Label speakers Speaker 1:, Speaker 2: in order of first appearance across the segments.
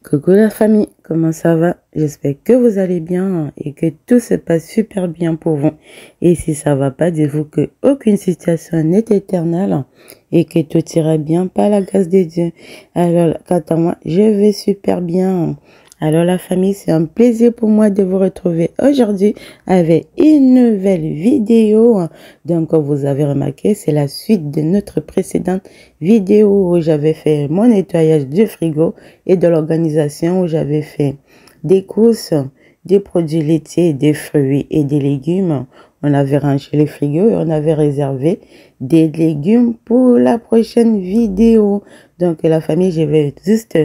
Speaker 1: Coucou la famille, comment ça va? J'espère que vous allez bien et que tout se passe super bien pour vous. Et si ça va pas, dites-vous que aucune situation n'est éternelle et que tout ira bien par la grâce de Dieu. Alors, quant à moi, je vais super bien. Alors la famille, c'est un plaisir pour moi de vous retrouver aujourd'hui avec une nouvelle vidéo. Donc, comme vous avez remarqué, c'est la suite de notre précédente vidéo où j'avais fait mon nettoyage du frigo et de l'organisation où j'avais fait des courses, des produits laitiers, des fruits et des légumes. On avait rangé les frigos et on avait réservé des légumes pour la prochaine vidéo. Donc, la famille, je vais juste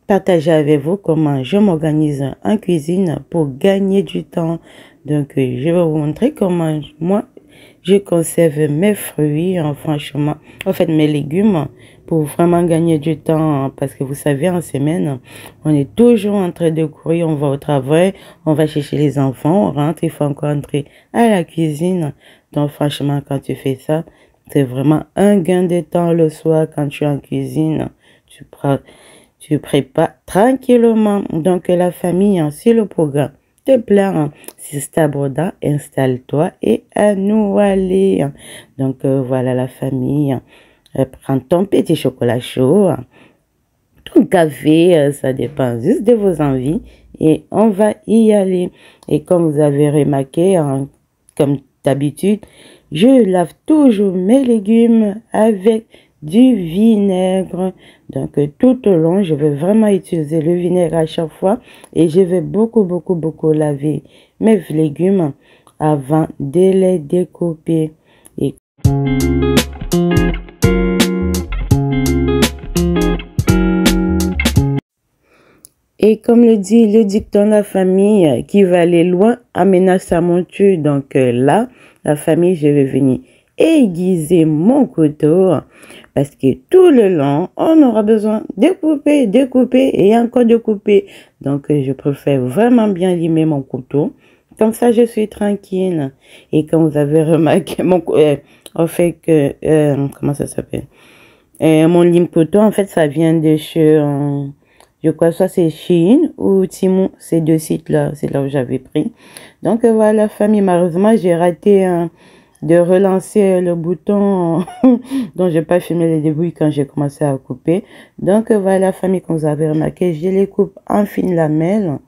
Speaker 1: partager avec vous comment je m'organise en cuisine pour gagner du temps. Donc, je vais vous montrer comment moi, je conserve mes fruits, franchement, en fait, mes légumes pour vraiment gagner du temps. Parce que vous savez, en semaine, on est toujours en train de courir, on va au travail, on va chercher les enfants, on rentre, il faut encore entrer à la cuisine. Donc, franchement, quand tu fais ça, c'est vraiment un gain de temps le soir quand tu es en cuisine. Tu prépares tranquillement. Donc, la famille, si le programme te plaît, si c'est abordable, installe-toi et à nous aller. Donc, voilà la famille. Prends ton petit chocolat chaud, ton café, ça dépend juste de vos envies et on va y aller. Et comme vous avez remarqué, comme d'habitude, je lave toujours mes légumes avec du vinaigre. Donc, tout au long, je vais vraiment utiliser le vinaigre à chaque fois. Et je vais beaucoup laver mes légumes avant de les découper. Et comme le dit le dicton, la famille qui va aller loin amène sa monture. Donc là, la famille, je vais venir aiguiser mon couteau parce que tout le long, on aura besoin de couper, et encore de couper. Donc, je préfère vraiment bien limer mon couteau. Comme ça, je suis tranquille. Et comme vous avez remarqué, en fait, comment ça s'appelle? Mon lime couteau, en fait, ça vient de chez... je crois que ça c'est Shein ou Temu, ces deux sites-là, c'est là où j'avais pris. Donc voilà, famille, malheureusement, j'ai raté de relancer le bouton dont j'ai pas filmé les débuts quand j'ai commencé à couper. Donc voilà, famille, comme vous avez remarqué, je les coupe en fines lamelles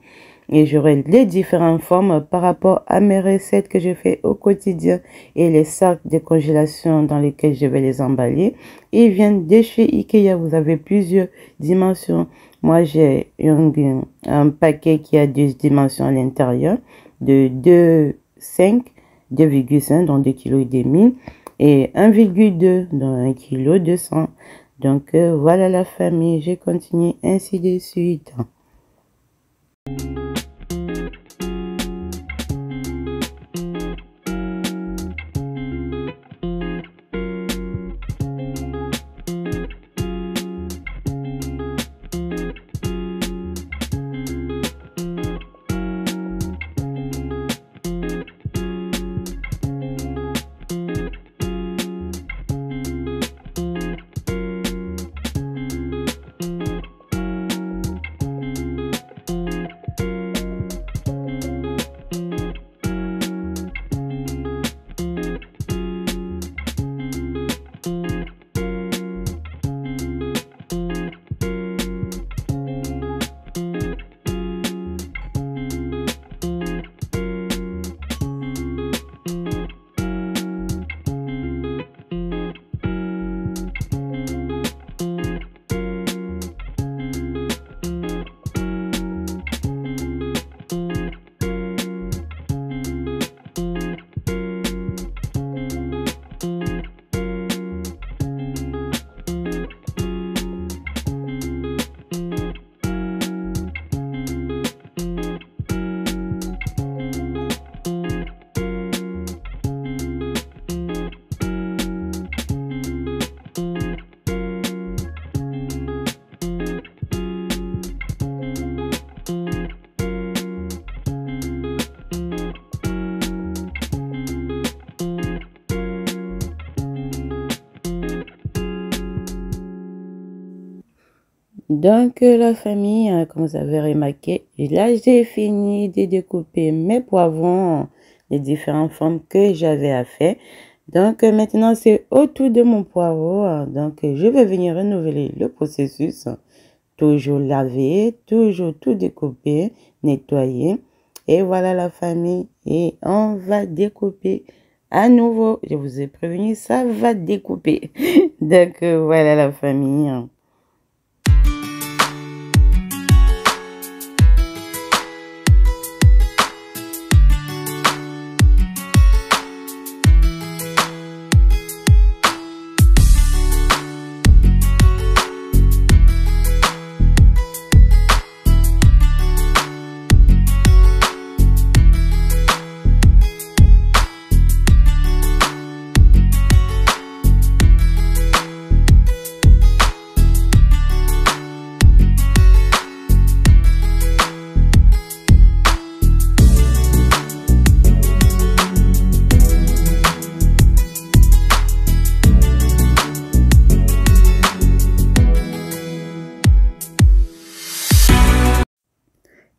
Speaker 1: et j'aurai les différentes formes par rapport à mes recettes que je fais au quotidien et les sacs de congélation dans lesquels je vais les emballer. Ils viennent de chez Ikea, vous avez plusieurs dimensions. Moi, j'ai un paquet qui a 2 dimensions à l'intérieur de 2,5, 2,5, donc 2,5 kg et 1,2, donc 1,2 kg. Donc, voilà la famille. Je continue ainsi de suite. Donc, la famille, comme vous avez remarqué, là, j'ai fini de découper mes poivrons, les différentes formes que j'avais à faire. Donc, maintenant, c'est autour de mon poireau. Donc, je vais venir renouveler le processus. Toujours laver, toujours tout découper, nettoyer. Et voilà la famille. Et on va découper à nouveau. Je vous ai prévenu, ça va découper. Donc, voilà la famille.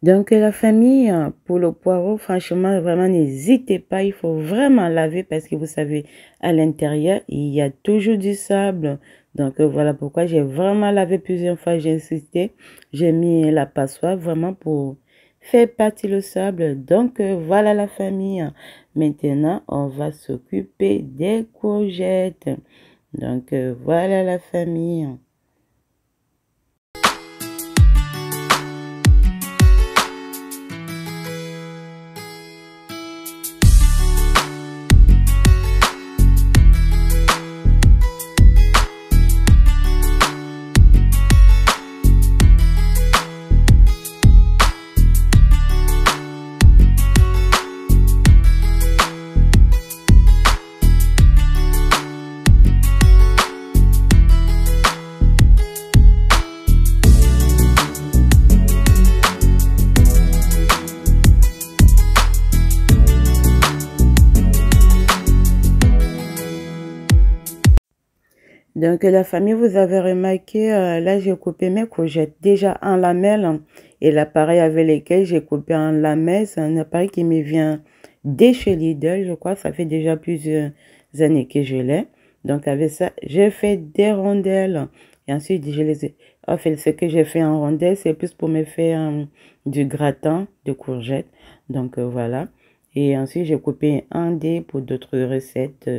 Speaker 1: Donc, la famille, pour le poireau, franchement, vraiment, n'hésitez pas. Il faut vraiment laver parce que vous savez, à l'intérieur, il y a toujours du sable. Donc, voilà pourquoi j'ai vraiment lavé plusieurs fois. J'ai insisté. J'ai mis la passoire vraiment pour faire partir le sable. Donc, voilà la famille. Maintenant, on va s'occuper des courgettes. Donc, voilà la famille. Donc, la famille, vous avez remarqué, là, j'ai coupé mes courgettes déjà en lamelles. Et l'appareil avec lequel j'ai coupé en lamelles, c'est un appareil qui me vient de chez Lidl, je crois. Ça fait déjà plusieurs années que je l'ai. Donc, avec ça, j'ai fait des rondelles. Et ensuite, je les ai... En fait, ce que j'ai fait en rondelles, c'est plus pour me faire du gratin de courgettes. Donc, voilà. Et ensuite, j'ai coupé un dé pour d'autres recettes.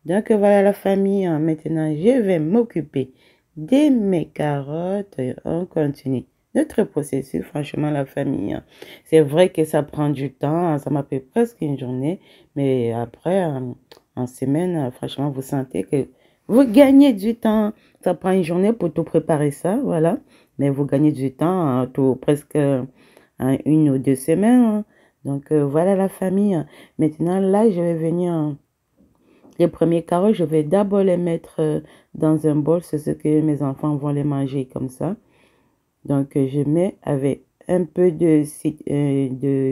Speaker 1: Donc, voilà la famille. Maintenant, je vais m'occuper de mes carottes. On continue notre processus. Franchement, la famille, c'est vrai que ça prend du temps. Ça m'a pris presque une journée. Mais après, en semaine, franchement, vous sentez que vous gagnez du temps. Ça prend une journée pour tout préparer ça. Voilà. Mais vous gagnez du temps tout, presque une ou 2 semaines. Donc, voilà la famille. Maintenant, là, je vais venir... Les premiers carottes, je vais d'abord les mettre dans un bol. C'est ce que mes enfants vont les manger comme ça. Donc, je mets avec un peu de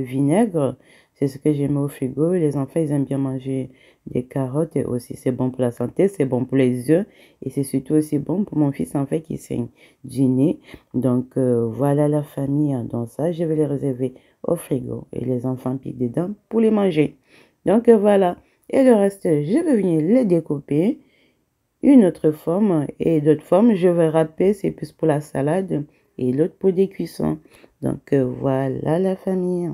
Speaker 1: vinaigre. C'est ce que je mets au frigo. Les enfants, ils aiment bien manger des carottes. Et aussi, c'est bon pour la santé, c'est bon pour les yeux. Et c'est surtout aussi bon pour mon fils, en fait, qui saigne du nez. Donc, voilà la famille. Donc, ça, je vais les réserver au frigo. Et les enfants piquent dedans pour les manger. Donc, voilà. Et le reste, je vais venir les découper. Une autre forme et d'autres formes, je vais râper. C'est plus pour la salade et l'autre pour des cuissons. Donc, voilà la famille.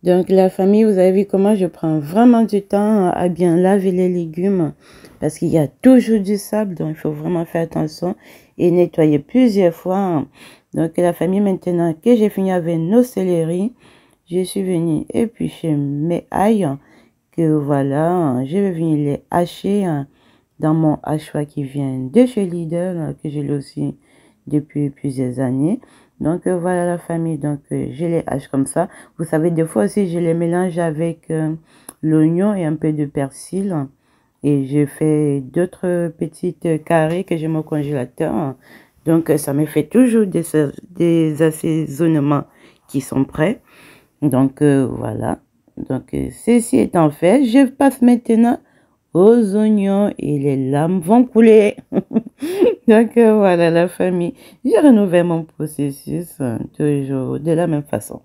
Speaker 1: Donc la famille, vous avez vu comment je prends vraiment du temps à bien laver les légumes parce qu'il y a toujours du sable, donc il faut vraiment faire attention et nettoyer plusieurs fois. Donc la famille, maintenant que j'ai fini avec nos céleris, je suis venue éplucher mes ails que voilà, je vais venir les hacher dans mon hachoir qui vient de chez Lidl, que j'ai aussi depuis plusieurs années. Donc voilà la famille, donc je les hache comme ça. Vous savez, des fois aussi je les mélange avec l'oignon et un peu de persil. Et je fais d'autres petites carrés que j'ai mon congélateur. Donc ça me fait toujours des assaisonnements qui sont prêts. Donc voilà. Donc ceci étant fait, je passe maintenant aux oignons et les lames vont couler. Donc voilà la famille. J'ai renouvelé mon processus toujours de la même façon.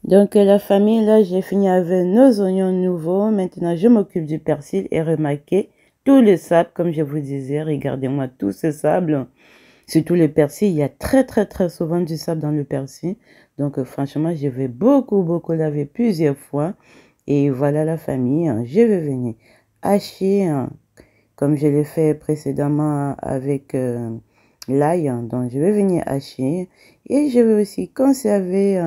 Speaker 1: Donc la famille, là, j'ai fini avec nos oignons nouveaux. Maintenant, je m'occupe du persil et remarquez tout le sable, comme je vous disais. Regardez-moi tout ce sable. Surtout le persil, il y a très souvent du sable dans le persil. Donc franchement, je vais beaucoup laver plusieurs fois. Et voilà la famille, je vais venir hacher, comme je l'ai fait précédemment avec l'ail. Donc je vais venir hacher et je vais aussi conserver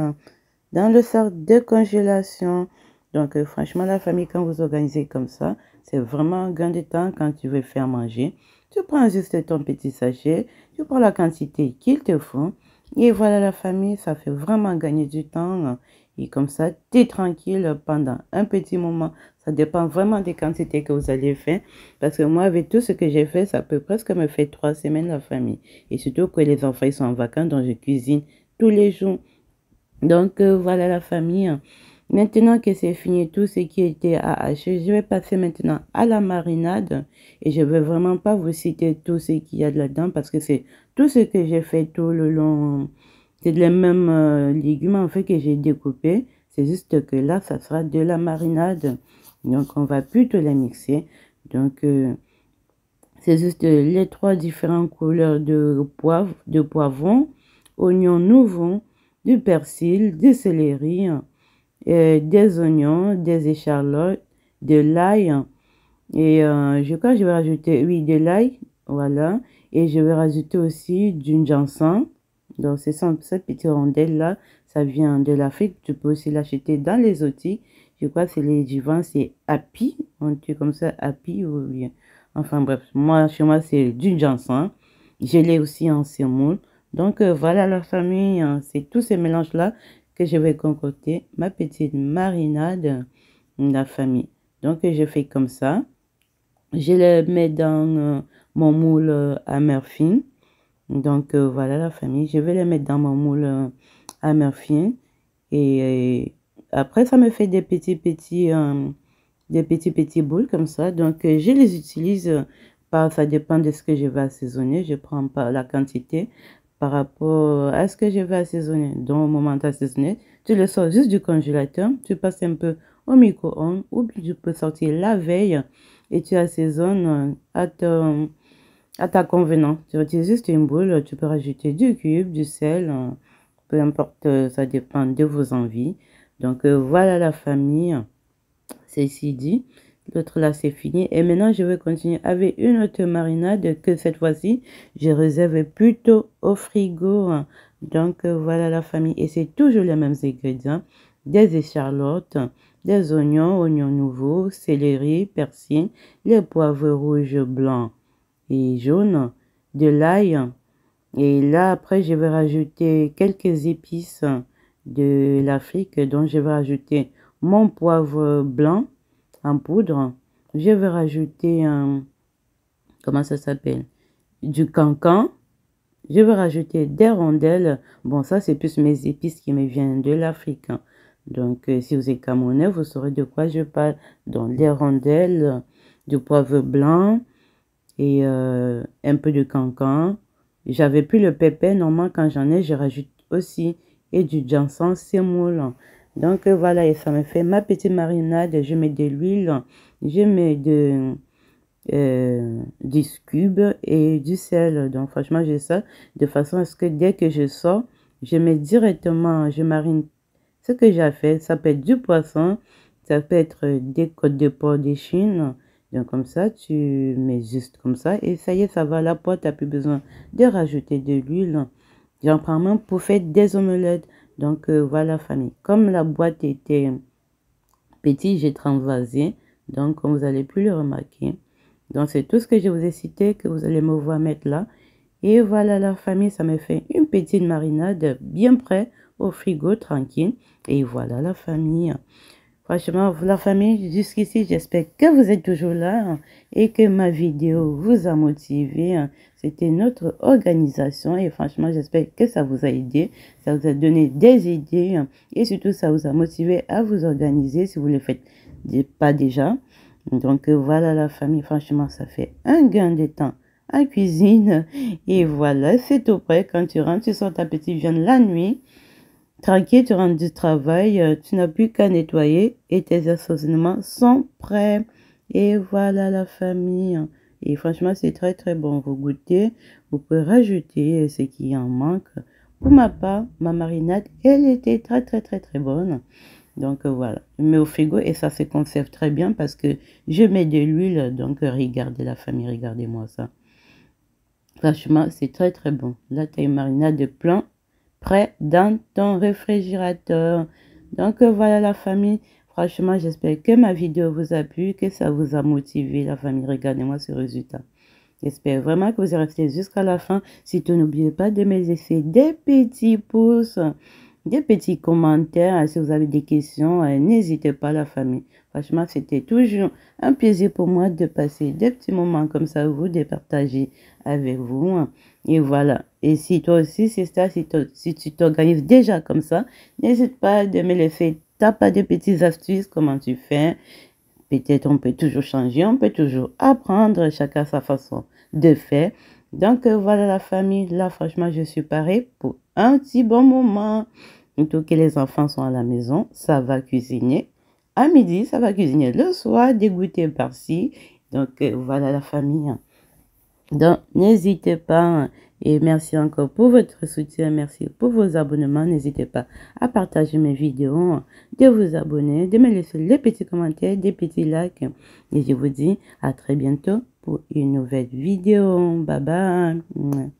Speaker 1: dans le sac de congélation. Donc franchement la famille, quand vous organisez comme ça, c'est vraiment un gain de temps quand tu veux faire manger. Tu prends juste ton petit sachet, tu prends la quantité qu'il te faut. Et voilà la famille, ça fait vraiment gagner du temps. Et comme ça, tu es tranquille pendant un petit moment. Ça dépend vraiment des quantités que vous allez faire. Parce que moi, avec tout ce que j'ai fait, ça peut presque me faire 3 semaines la famille. Et surtout que les enfants ils sont en vacances, donc je cuisine tous les jours. Donc voilà la famille. Maintenant que c'est fini tout ce qui était à hacher, je vais passer maintenant à la marinade. Et je ne vais vraiment pas vous citer tout ce qu'il y a là-dedans parce que c'est tout ce que j'ai fait tout le long. C'est les mêmes légumes en fait que j'ai découpé. C'est juste que là, ça sera de la marinade. Donc on va plutôt les mixer. Donc c'est juste les 3 différentes couleurs de poivron, oignons nouveaux, du persil, du céleri, des oignons, des échalotes, de l'ail. Et je crois que je vais rajouter, oui, de l'ail, Voilà. Et je vais rajouter aussi du ginseng. Donc, c'est cette petite rondelle-là. Ça vient de l'Afrique. Tu peux aussi l'acheter dans les outils. Je crois que c'est les divans, c'est Happy. On dit comme ça, Happy ou bien. Enfin bref, moi, chez moi, c'est du ginseng. Je l'ai aussi en semoule. Donc, voilà la famille. C'est tous ces mélanges-là que je vais concocter. Ma petite marinade, la famille. Donc, je fais comme ça. Je les mets dans mon moule à Murphy. Donc voilà la famille. Je vais les mettre dans mon moule à Murphy. Et après, ça me fait des petits boules comme ça. Donc je les utilise ça dépend de ce que je vais assaisonner. Je prends pas la quantité par rapport à ce que je vais assaisonner. Donc au moment d'assaisonner, tu le sors juste du congélateur. Tu passes un peu au micro-ondes ou bien tu peux sortir la veille et tu assaisonnes à ta convenance. Tu utilises juste une boule, tu peux rajouter du cube, du sel, peu importe, ça dépend de vos envies. Donc voilà la famille, c'est ici dit. L'autre là c'est fini. Et maintenant je vais continuer avec une autre marinade que cette fois-ci je réserve plutôt au frigo. Donc voilà la famille. Et c'est toujours les mêmes ingrédients. Des échalotes, des oignons nouveaux, céleri, persil, les poivres rouges blancs et jaune, de l'ail. Et là, après, je vais rajouter quelques épices de l'Afrique. Donc, je vais rajouter mon poivre blanc en poudre. Je vais rajouter, comment ça s'appelle? Du cancan. Je vais rajouter des rondelles. Bon, ça, c'est plus mes épices qui me viennent de l'Afrique. Donc, si vous êtes camerounais, vous saurez de quoi je parle. Donc, des rondelles, du poivre blanc, et un peu de cancan. J'avais plus le pépé, normalement quand j'en ai, je rajoute aussi et du ginseng semoule. Donc voilà, et ça me fait ma petite marinade. Je mets de l'huile, je mets du cube et du sel. Donc franchement, j'ai ça de façon à ce que dès que je sors, je mets directement, je marine ce que j'ai fait. Ça peut être du poisson, ça peut être des côtes de porc de Chine. Donc comme ça, tu mets juste comme ça et ça y est, ça va à la poêle. Tu n'as plus besoin de rajouter de l'huile. J'en prends même pour faire des omelettes. Donc voilà famille. Comme la boîte était petite, j'ai transvasé. Donc comme vous allez plus le remarquer. Donc c'est tout ce que je vous ai cité que vous allez me voir mettre là. Et voilà la famille, ça me fait une petite marinade bien près au frigo, tranquille. Et voilà la famille. Franchement, la famille, jusqu'ici, j'espère que vous êtes toujours là et que ma vidéo vous a motivé. C'était notre organisation et franchement, j'espère que ça vous a aidé, ça vous a donné des idées et surtout, ça vous a motivé à vous organiser si vous ne le faites pas déjà. Donc, voilà la famille, franchement, ça fait un gain de temps en cuisine. Et voilà, c'est tout prêt. Quand tu rentres, tu sors ta petite viande la nuit. Tranquille, tu rentres du travail, tu n'as plus qu'à nettoyer et tes assaisonnements sont prêts. Et voilà la famille. Et franchement, c'est très très bon. Vous goûtez, vous pouvez rajouter ce qui en manque. Pour ma part, ma marinade, elle était très très très très bonne. Donc voilà, je mets au frigo et ça se conserve très bien parce que je mets de l'huile. Donc regardez la famille, regardez-moi ça. Franchement, c'est très très bon. Là, tu as une marinade de plein prêt dans ton réfrigérateur. Donc voilà la famille. Franchement, j'espère que ma vidéo vous a plu, que ça vous a motivé la famille. Regardez-moi ce résultat. J'espère vraiment que vous êtes resté jusqu'à la fin. Surtout, n'oubliez pas de me laisser des petits pouces, des petits commentaires. Si vous avez des questions, n'hésitez pas la famille. Franchement, c'était toujours un plaisir pour moi de passer des petits moments comme ça, vous, de partager avec vous. Et voilà. Et si toi aussi, c'est ça, si tu t'organises déjà comme ça, n'hésite pas de me laisser. T'as pas de petites astuces, comment tu fais. Peut-être on peut toujours changer, on peut toujours apprendre, chacun sa façon de faire. Donc voilà la famille, là franchement je suis parée pour un petit bon moment. Tout que les enfants sont à la maison, ça va cuisiner. À midi, ça va cuisiner le soir, dégoûter par-ci. Donc voilà la famille. Donc n'hésitez pas. Et merci encore pour votre soutien, merci pour vos abonnements. N'hésitez pas à partager mes vidéos, de vous abonner, de me laisser les petits commentaires, des petits likes. Et je vous dis à très bientôt. pour une nouvelle vidéo. Bye bye.